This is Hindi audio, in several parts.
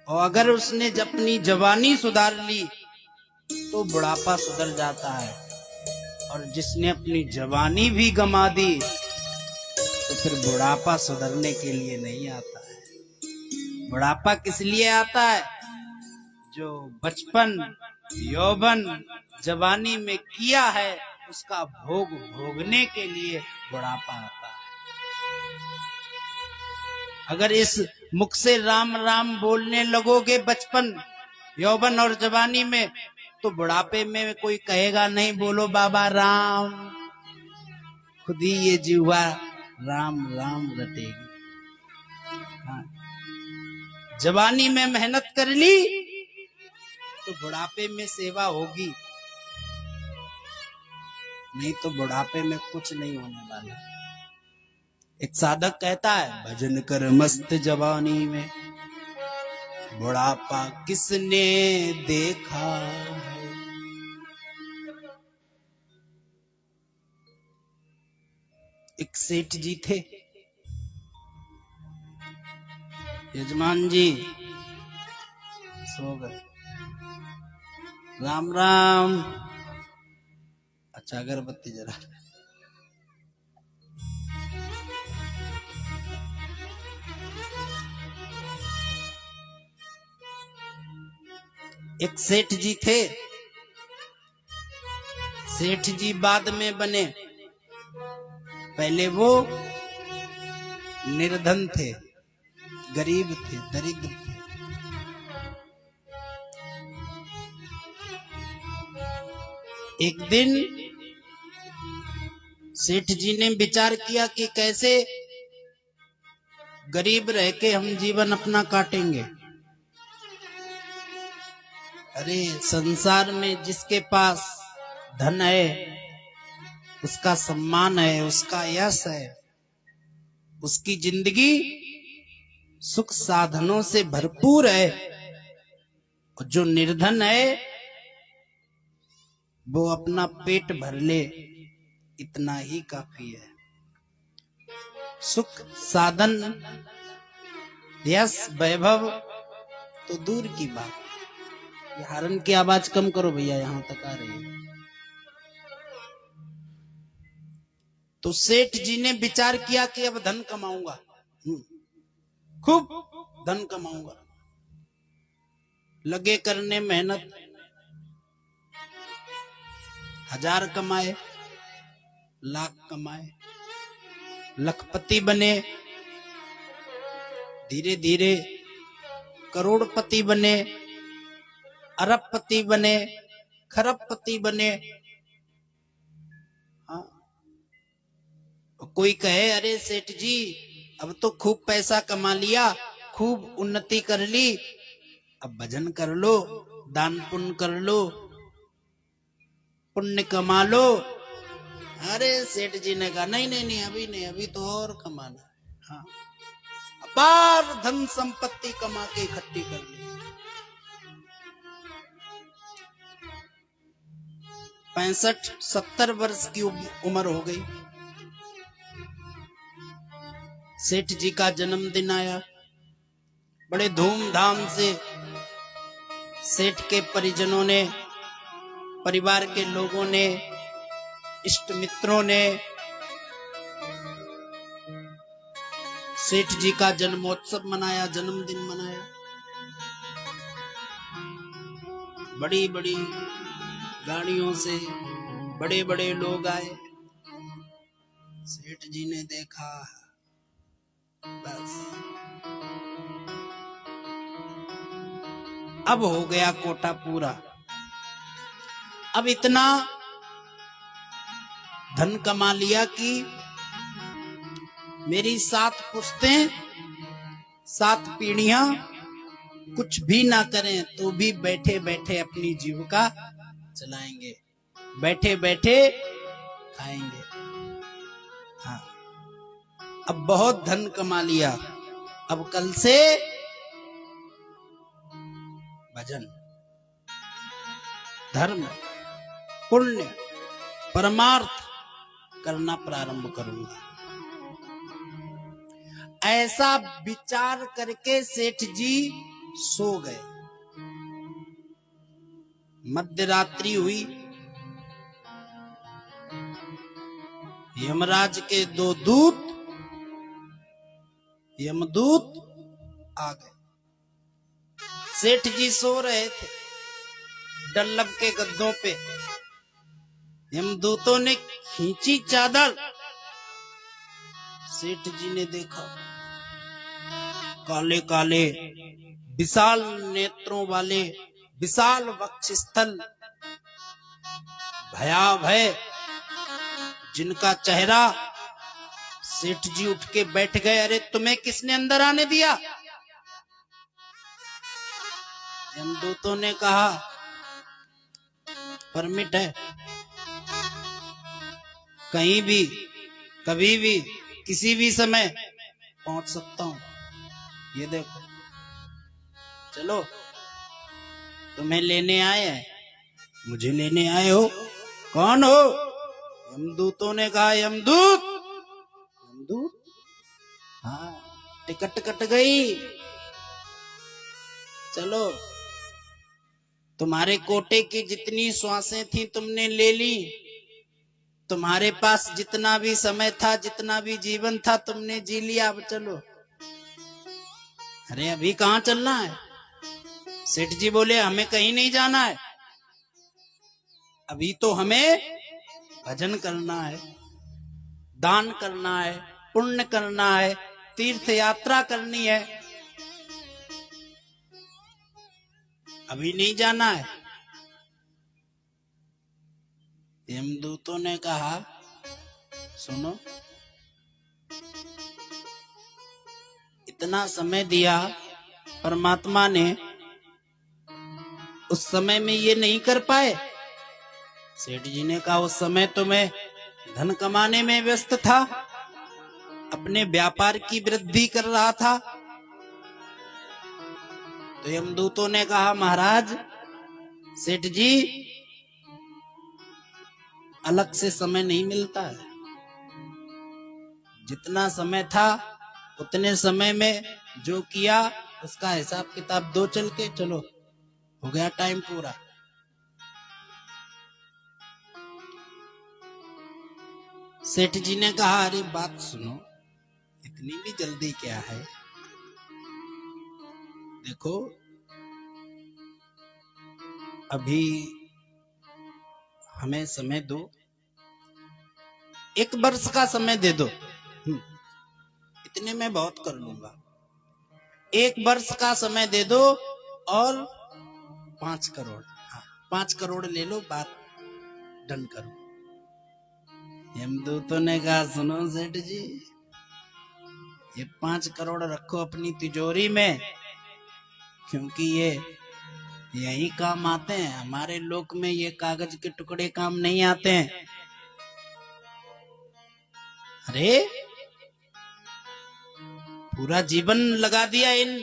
और अगर उसने अपनी जवानी सुधार ली तो बुढ़ापा सुधर जाता है, और जिसने अपनी जवानी भी गंवा दी तो फिर बुढ़ापा सुधरने के लिए नहीं आता है। बुढ़ापा किस लिए आता है? जो बचपन, यौवन, जवानी में किया है उसका भोग भोगने के लिए बुढ़ापा आता है। अगर इस मुख से राम राम बोलने लगोगे बचपन, यौवन और जवानी में, तो बुढ़ापे में कोई कहेगा नहीं बोलो बाबा राम, खुद ही ये जीवा राम राम रटेगी। हाँ। जवानी में मेहनत कर ली तो बुढ़ापे में सेवा होगी, नहीं तो बुढ़ापे में कुछ नहीं होने वाला। एक साधक कहता है, भजन कर मस्त जवानी में, बुढ़ापा किसने देखा है। एक सेठ जी थे, यजमान जी सो गए। राम राम। अच्छा अगरबत्ती जरा। एक सेठ जी थे, सेठ जी बाद में बने, पहले वो निर्धन थे, गरीब थे, दरिद्र थे। एक दिन सेठ जी ने विचार किया कि कैसे गरीब रह के हम जीवन अपना काटेंगे। अरे संसार में जिसके पास धन है, उसका सम्मान है, उसका यश है, उसकी जिंदगी सुख साधनों से भरपूर है, और जो निर्धन है वो अपना पेट भर ले इतना ही काफी है। सुख साधन, यश, वैभव तो दूर की बात। ये हॉर्न की आवाज कम करो भैया, यहां तक आ रही है। तो सेठ जी ने विचार किया कि अब धन कमाऊंगा, खूब धन कमाऊंगा। लगे करने मेहनत, 1000 कमाए, लाख कमाए, लखपति बने, धीरे धीरे करोड़पति बने, अरबपति बने, खरबपति बने। हाँ। कोई कहे अरे सेठ जी अब तो खूब पैसा कमा लिया, खूब उन्नति कर ली, अब भजन कर लो, दान पुण्य कर लो, पुण्य कमा लो। अरे सेठ जी ने कहा नहीं नहीं नहीं, अभी नहीं, अभी तो और कमाना है। हाँ, अपार धन संपत्ति कमा के इकट्ठी कर ली। 65-70 वर्ष की उम्र हो गई। सेठ जी का जन्मदिन आया, बड़े धूमधाम से सेठ के परिजनों ने, परिवार के लोगों ने, इष्ट मित्रों ने सेठ जी का जन्मोत्सव मनाया, जन्मदिन मनाया। बड़ी बड़ी गाड़ियों से बड़े बड़े लोग आए। सेठ जी ने देखा बस अब हो गया कोटा पूरा, अब इतना धन कमा लिया कि मेरी 7 पुश्तें, 7 पीढ़ियां कुछ भी ना करें तो भी बैठे बैठे अपनी जीविका चलाएंगे, बैठे बैठे खाएंगे। हाँ, अब बहुत धन कमा लिया, अब कल से भजन, धर्म, पुण्य, परमार्थ करना प्रारंभ करूंगा। ऐसा विचार करके सेठ जी सो गए। मध्य रात्रि हुई, यमराज के दो दूत, यमदूत आ गए। सेठ जी सो रहे थे डल्लब के गद्दों पे। यमदूतों ने खींची चादर, सेठ जी ने देखा काले काले विशाल नेत्रों वाले, विशाल वक्षस्थल, भयाभय जिनका चेहरा। सेठ जी उठ के बैठ गए। अरे तुम्हें किसने अंदर आने दिया? यमदूतों ने कहा परमिट है, कहीं भी, कभी भी, किसी भी समय पहुंच सकता हूं। ये देखो, चलो तुम्हें लेने आए हैं। मुझे लेने आए हो? कौन हो? यमदूतों ने कहा यमदूत। यमदूत? हाँ, टिकट कट गई, चलो। तुम्हारे कोटे की जितनी श्वासें थी तुमने ले ली, तुम्हारे पास जितना भी समय था, जितना भी जीवन था तुमने जी लिया, अब चलो। अरे अभी कहां चलना है? सेठ जी बोले हमें कहीं नहीं जाना है, अभी तो हमें भजन करना है, दान करना है, पुण्य करना है, तीर्थ यात्रा करनी है, अभी नहीं जाना है। यमदूतों ने कहा सुनो, इतना समय दिया परमात्मा ने, उस समय में ये नहीं कर पाए? सेठ जी ने कहा उस समय तो मैं धन कमाने में व्यस्त था, अपने व्यापार की वृद्धि कर रहा था। तो यमदूतों ने कहा महाराज, सेठ जी अलग से समय नहीं मिलता है, जितना समय था उतने समय में जो किया उसका हिसाब किताब दो चल के, चलो हो गया टाइम पूरा। सेठ जी ने कहा अरे बात सुनो, इतनी भी जल्दी क्या है? देखो अभी हमें समय दो, 1 वर्ष का समय दे दो, इतने में बहुत कर लूंगा। 1 वर्ष का समय दे दो और 5 करोड़, हाँ 5 करोड़ ले लो, बात डन करो। यमदूतों ने कहा सुनो सेठ जी, ये 5 करोड़ रखो अपनी तिजोरी में, क्योंकि ये यही काम आते हैं, हमारे लोक में ये कागज के टुकड़े काम नहीं आते हैं। अरे पूरा जीवन लगा दिया इन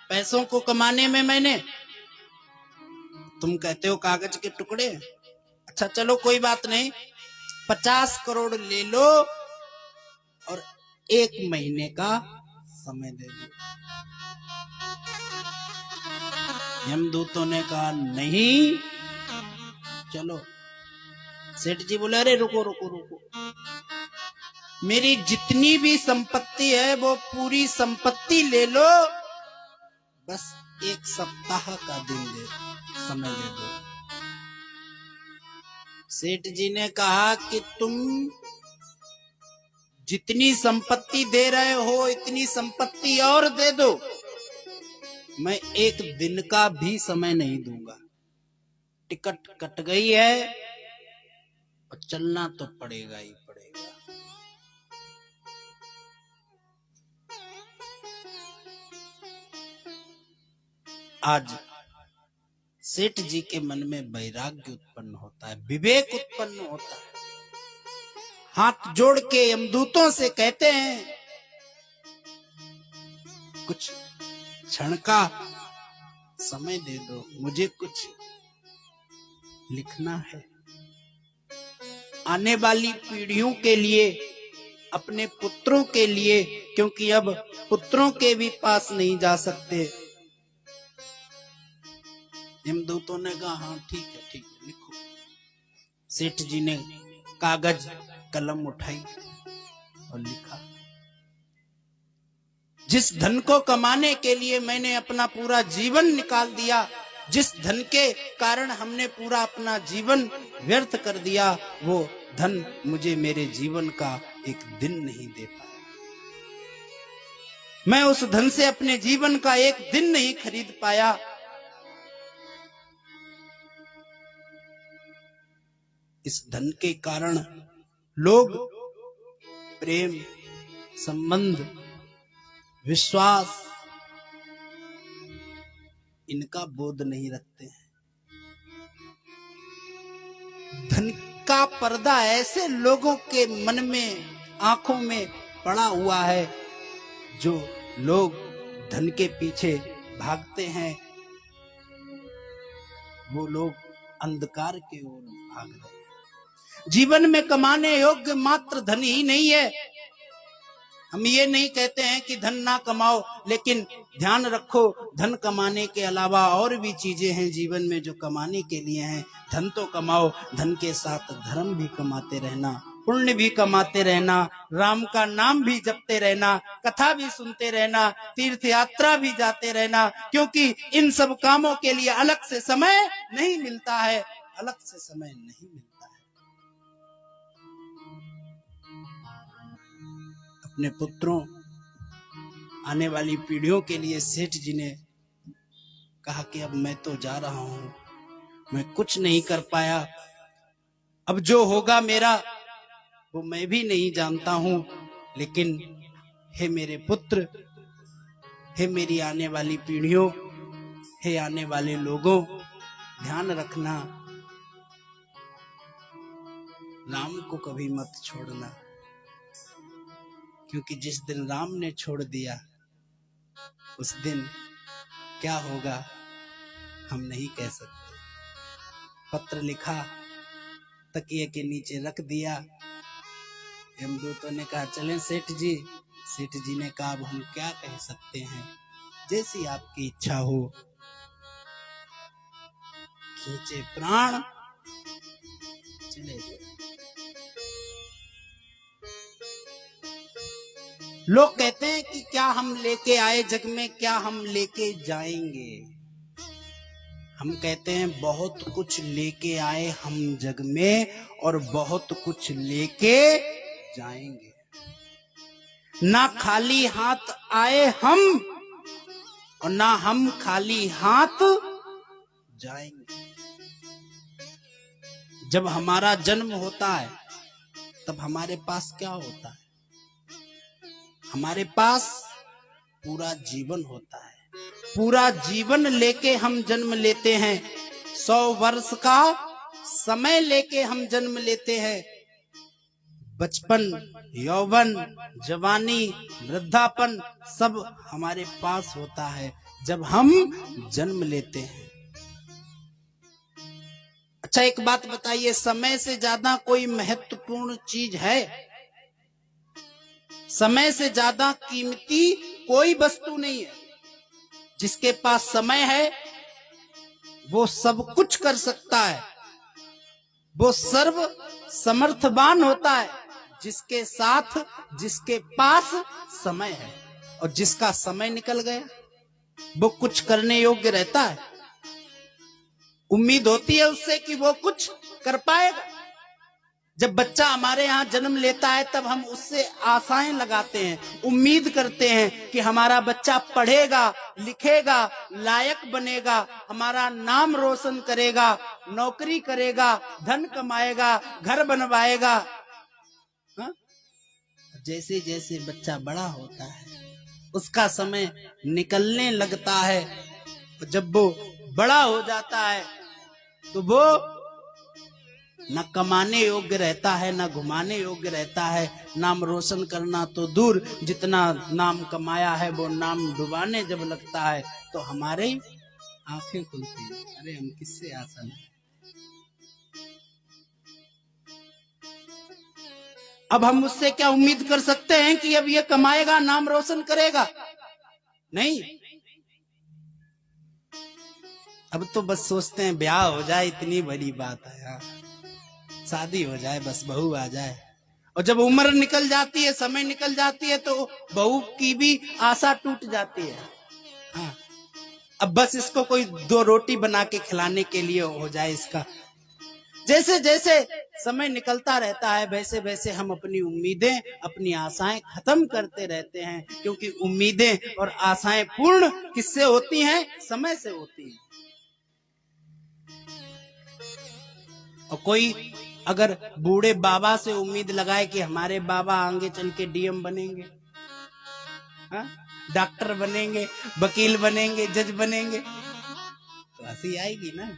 पैसों को कमाने में मैंने, तुम कहते हो कागज के टुकड़े? अच्छा चलो कोई बात नहीं, 50 करोड़ ले लो और 1 महीने का समय दे दो। यमदूतों ने कहा नहीं, चलो। सेठ जी बोले अरे रुको रुको रुको, मेरी जितनी भी संपत्ति है वो पूरी संपत्ति ले लो, बस 1 सप्ताह का दिन दे, समय दे दो। सेठ जी ने कहा कि तुम जितनी संपत्ति दे रहे हो इतनी संपत्ति और दे दो, मैं 1 दिन का भी समय नहीं दूंगा। टिकट कट गई है और चलना तो पड़ेगा ही पड़ेगा। आज सेठ जी के मन में वैराग्य उत्पन्न होता है, विवेक उत्पन्न होता है। हाथ जोड़ के यमदूतों से कहते हैं कुछ क्षण का समय दे दो, मुझे कुछ लिखना है, आने वाली पीढ़ियों के लिए, अपने पुत्रों के लिए, क्योंकि अब पुत्रों के भी पास नहीं जा सकते, यमदूतों ने कहा हाँ ठीक है लिखो। सेठ जी ने कागज कलम उठाई और लिखा, जिस धन को कमाने के लिए मैंने अपना पूरा जीवन निकाल दिया, जिस धन के कारण हमने पूरा अपना जीवन व्यर्थ कर दिया, वो धन मुझे मेरे जीवन का एक दिन नहीं दे पाया। मैं उस धन से अपने जीवन का एक दिन नहीं खरीद पाया। इस धन के कारण लोग प्रेम, संबंध, विश्वास इनका बोध नहीं रखते हैं। धन का पर्दा ऐसे लोगों के मन में, आंखों में पड़ा हुआ है, जो लोग धन के पीछे भागते हैं, वो लोग अंधकार की ओर भाग रहे हैं। जीवन में कमाने योग्य मात्र धन ही नहीं है। हम ये नहीं कहते हैं कि धन ना कमाओ, लेकिन ध्यान रखो, धन कमाने के अलावा और भी चीजें हैं जीवन में जो कमाने के लिए हैं। धन तो कमाओ, धन के साथ धर्म भी कमाते रहना, पुण्य भी कमाते रहना, राम का नाम भी जपते रहना, कथा भी सुनते रहना, तीर्थ यात्रा भी जाते रहना, क्योंकि इन सब कामों के लिए अलग से समय नहीं मिलता है, अलग से समय नहीं मिलता है। अपने पुत्रों, आने वाली पीढ़ियों के लिए सेठ जी ने कहा कि अब मैं तो जा रहा हूं, मैं कुछ नहीं कर पाया, अब जो होगा मेरा वो मैं भी नहीं जानता हूं, लेकिन हे मेरे पुत्र, हे मेरी आने वाली पीढ़ियों, हे आने वाले लोगों, ध्यान रखना, राम को कभी मत छोड़ना, क्योंकि जिस दिन राम ने छोड़ दिया उस दिन क्या होगा हम नहीं कह सकते। पत्र लिखा, तकिए के नीचे रख दिया। यमदूतों ने कहा चलें सेठ जी। सेठ जी ने कहा अब हम क्या कह सकते हैं, जैसी आपकी इच्छा हो। खींचे प्राण चले गए। लोग कहते हैं कि क्या हम लेके आए जग में, क्या हम लेके जाएंगे। हम कहते हैं बहुत कुछ लेके आए हम जग में और बहुत कुछ लेके जाएंगे। ना खाली हाथ आए हम और ना हम खाली हाथ जाएंगे। जब हमारा जन्म होता है तब हमारे पास क्या होता है? हमारे पास पूरा जीवन होता है। पूरा जीवन लेके हम जन्म लेते हैं। 100 वर्ष का समय लेके हम जन्म लेते हैं। बचपन, यौवन, जवानी, वृद्धापन सब हमारे पास होता है जब हम जन्म लेते हैं। अच्छा एक बात बताइए, समय से ज्यादा कोई महत्वपूर्ण चीज है? समय से ज्यादा कीमती कोई वस्तु नहीं है। जिसके पास समय है वो सब कुछ कर सकता है, वो सर्व समर्थवान होता है। जिसके साथ, जिसके पास समय है, और जिसका समय निकल गया वो कुछ करने योग्य रहता है? उम्मीद होती है उससे कि वो कुछ कर पाएगा। जब बच्चा हमारे यहाँ जन्म लेता है तब हम उससे आशाएं लगाते हैं, उम्मीद करते हैं कि हमारा बच्चा पढ़ेगा, लिखेगा, लायक बनेगा, हमारा नाम रोशन करेगा, नौकरी करेगा, धन कमाएगा, घर बनवाएगा। हा? जैसे जैसे बच्चा बड़ा होता है उसका समय निकलने लगता है। जब वो बड़ा हो जाता है तो वो न कमाने योग्य रहता है, न घुमाने योग्य रहता है। नाम रोशन करना तो दूर, जितना नाम कमाया है वो नाम डुबाने जब लगता है तो हमारे आंखें खुलती हैं, अरे हम किससे आशा नहीं। अब हम उससे क्या उम्मीद कर सकते हैं कि अब ये कमाएगा, नाम रोशन करेगा? नहीं। अब तो बस सोचते हैं ब्याह हो जाए, इतनी बड़ी बात है यार, शादी हो जाए, बस बहू आ जाए। और जब उम्र निकल जाती है, समय निकल जाती है, तो बहू की भी आशा टूट जाती है। हाँ, अब बस इसको कोई 2 रोटी बना के खिलाने के लिए हो जाए इसका। जैसे जैसे समय निकलता रहता है, वैसे वैसे हम अपनी उम्मीदें, अपनी आशाएं खत्म करते रहते हैं, क्योंकि उम्मीदें और आशाएं पूर्ण किससे होती हैं? समय से होती हैं। और कोई अगर बूढ़े बाबा से उम्मीद लगाए कि हमारे बाबा आगे चल के डीएम बनेंगे, हाँ? डॉक्टर बनेंगे, वकील बनेंगे, जज बनेंगे, तो हंसी आएगी ना।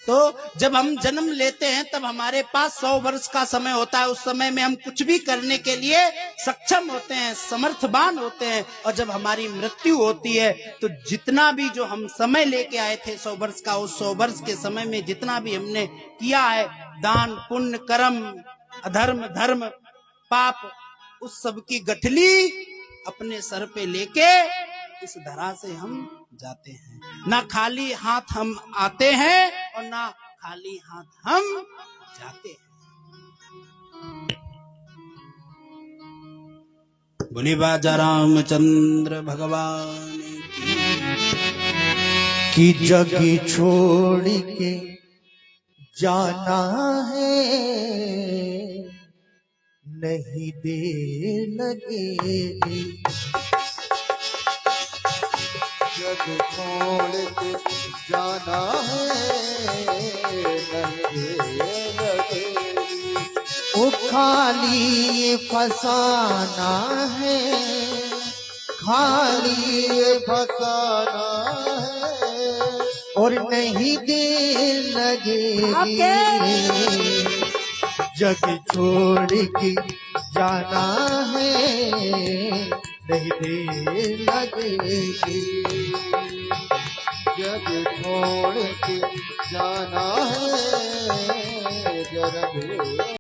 तो जब हम जन्म लेते हैं तब हमारे पास 100 वर्ष का समय होता है। उस समय में हम कुछ भी करने के लिए सक्षम होते हैं, समर्थवान होते हैं। और जब हमारी मृत्यु होती है तो जितना भी जो हम समय लेके आए थे 100 वर्ष का, उस 100 वर्ष के समय में जितना भी हमने किया है, दान पुण्य कर्म अधर्म धर्म पाप, उस सब की गठली अपने सर पे लेके इस धरा से हम जाते हैं। ना खाली हाथ हम आते हैं और ना खाली हाथ हम जाते हैं। बोले बाजा रामचंद्र भगवान की जग छोड़ के जाना है, नहीं देर लगेगी। जग छोड़ के जाना है, नहीं देर लगेगी। वो खाली फसाना है, खाली फसाना है, और नहीं देर लगेगी। जग छोड़ के जाना है, नहीं देर लगेगी। जग छोड़ के जाना है, जरा देर